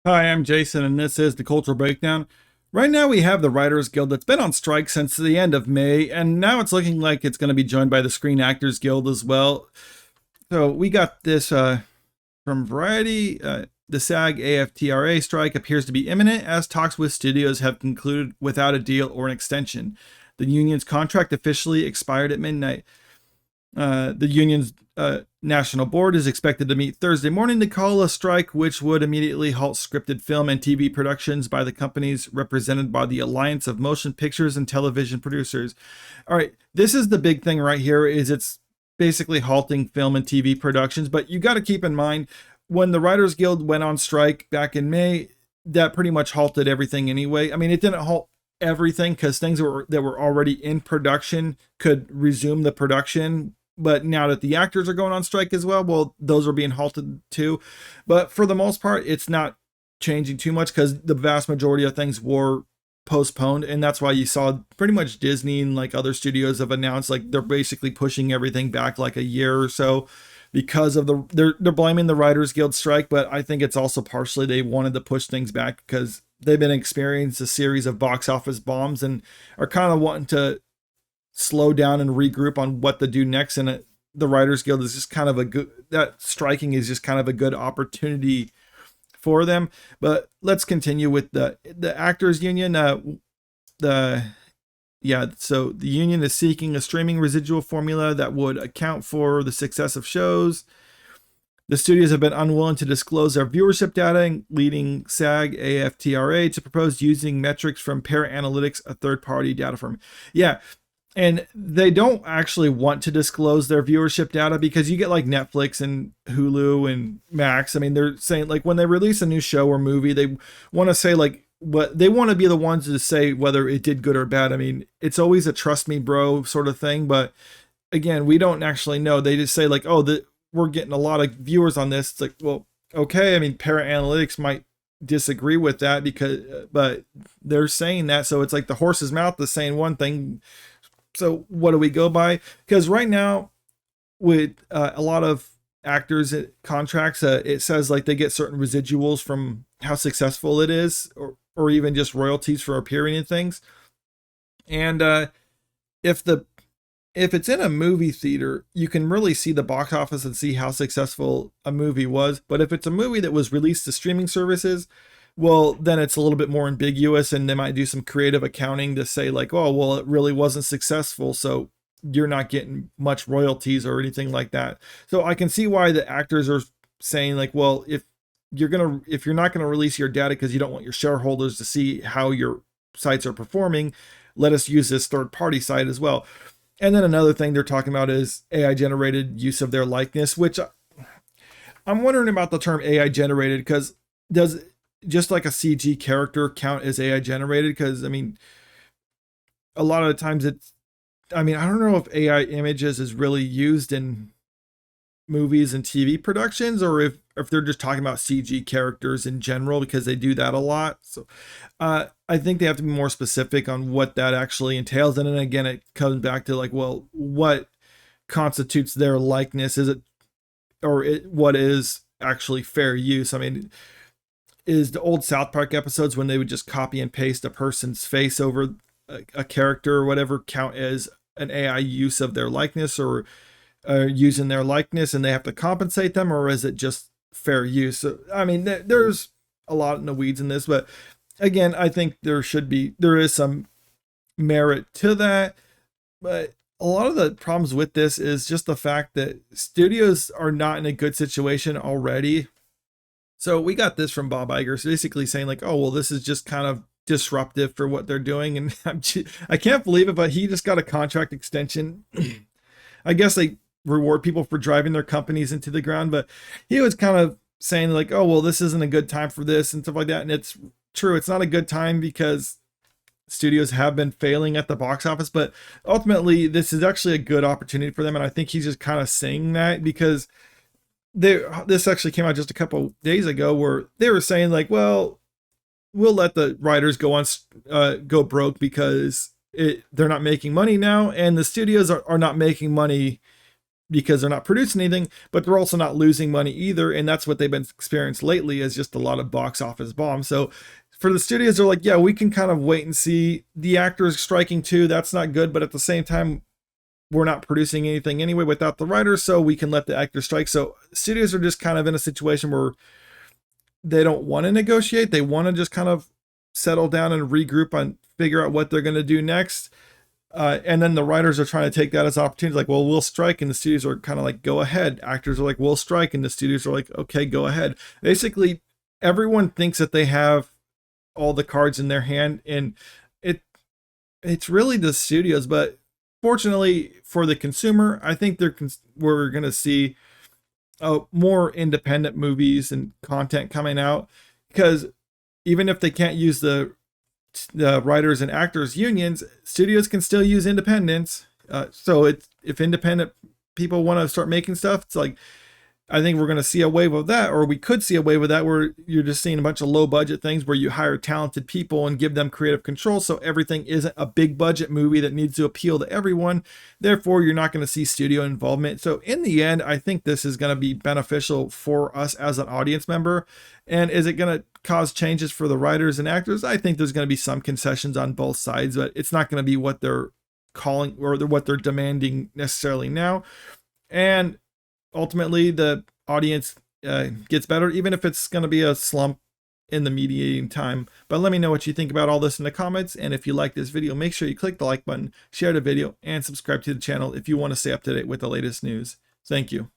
Hi, I'm Jason, and this is the Cultural Breakdown. Right now, we have the Writers Guild that's been on strike since the end of May, and now it's looking like it's going to be joined by the Screen Actors Guild as well. So we got this from Variety. The SAG-AFTRA strike appears to be imminent as talks with studios have concluded without a deal or an extension. The union's contract officially expired at midnight. The union's national board is expected to meet Thursday morning to call a strike, which would immediately halt scripted film and TV productions by the companies represented by the Alliance of Motion Pictures and Television Producers. All right, this is the big thing right here. Is it's basically halting film and TV productions, but you got to keep in mind when the Writers Guild went on strike back in May, that pretty much halted everything anyway. I mean, it didn't halt everything because things that were already in production could resume the production, but now that the actors are going on strike as well, those are being halted too. But for the most part, it's not changing too much because the vast majority of things were postponed, and that's why you saw pretty much Disney and like other studios have announced like they're basically pushing everything back like a year or so because of they're blaming the Writers Guild strike, but I think it's also partially they wanted to push things back because they've been experiencing a series of box office bombs and are kind of wanting to slow down and regroup on what to do next. And the Writers Guild is just kind of a good, that striking is just kind of a good opportunity for them. But let's continue with the actors union. So the union is seeking a streaming residual formula that would account for the success of shows. The studios have been unwilling to disclose their viewership data, leading SAG-AFTRA to propose using metrics from Para Analytics, a third-party data firm. Yeah, and they don't actually want to disclose their viewership data because you get like Netflix and Hulu and Max. I mean, they're saying like when they release a new show or movie, they want to say like what they want to be the ones to say whether it did good or bad. I mean, it's always a trust me, bro sort of thing. But again, we don't actually know. They just say like, oh, we're getting a lot of viewers on this. It's like, well, okay. I mean, Para Analytics might disagree with that but they're saying that. So it's like the horse's mouth is saying one thing. So what do we go by? Because right now, with a lot of actors contracts, it says like they get certain residuals from how successful it is, or even just royalties for appearing in things. And if the if it's in a movie theater, you can really see the box office and see how successful a movie was. But if it's a movie that was released to streaming services, well, then it's a little bit more ambiguous, and they might do some creative accounting to say like, oh, well, it really wasn't successful, so you're not getting much royalties or anything like that. So I can see why the actors are saying like, well, if you're not gonna release your data because you don't want your shareholders to see how your sites are performing, let us use this third party site as well. And then another thing they're talking about is AI generated use of their likeness, which I'm wondering about the term AI generated because does just like a CG character count as AI generated? Because I mean, a lot of the times I mean, I don't know if AI images is really used in movies and TV productions, or if they're just talking about CG characters in general because they do that a lot. So I think they have to be more specific on what that actually entails. And then again, it comes back to like, well, what constitutes their likeness? Is it what is actually fair use? I mean, is the old South Park episodes when they would just copy and paste a person's face over a character or whatever count as an AI use of their likeness, or using their likeness and they have to compensate them, or is it just fair use? So, I mean, there's a lot in the weeds in this, but again, I think there is some merit to that. But a lot of the problems with this is just the fact that studios are not in a good situation already. So we got this from Bob Iger, basically saying like, oh, well, this is just kind of disruptive for what they're doing. And I can't believe it, but he just got a contract extension. I guess they reward people for driving their companies into the ground, but he was kind of saying like, oh, well, this isn't a good time for this and stuff like that. And it's true. It's not a good time because studios have been failing at the box office, but ultimately this is actually a good opportunity for them. And I think he's just kind of saying that because this actually came out just a couple days ago where they were saying like, well, we'll let the writers go broke because they're not making money now, and the studios are not making money because they're not producing anything, but they're also not losing money either. And that's what they've been experienced lately, is just a lot of box office bombs. So for the studios, they're like, yeah, we can kind of wait and see. The actors striking too, that's not good. But at the same time, we're not producing anything anyway without the writers, so we can let the actors strike. So studios are just kind of in a situation where they don't want to negotiate. They want to just kind of settle down and regroup and figure out what they're going to do next. And then the writers are trying to take that as opportunity, like, well, we'll strike, and the studios are kind of like, go ahead. Actors are like, we'll strike, and the studios are like, okay, go ahead. Basically, everyone thinks that they have all the cards in their hand, and it's really the studios. But fortunately for the consumer, I think we're going to see more independent movies and content coming out, because even if they can't use the writers and actors unions, studios can still use independents. So if independent people want to start making stuff, it's like, I think we're going to see a wave of that, or we could see a wave of that, where you're just seeing a bunch of low budget things where you hire talented people and give them creative control. So everything isn't a big budget movie that needs to appeal to everyone. Therefore, you're not going to see studio involvement. So in the end, I think this is going to be beneficial for us as an audience member. And is it going to cause changes for the writers and actors? I think there's going to be some concessions on both sides, but it's not going to be what they're calling or what they're demanding necessarily now. And ultimately, the audience gets better, even if it's going to be a slump in the mediating time. But let me know what you think about all this in the comments. And if you like this video, make sure you click the like button, share the video, and subscribe to the channel if you want to stay up to date with the latest news. Thank you.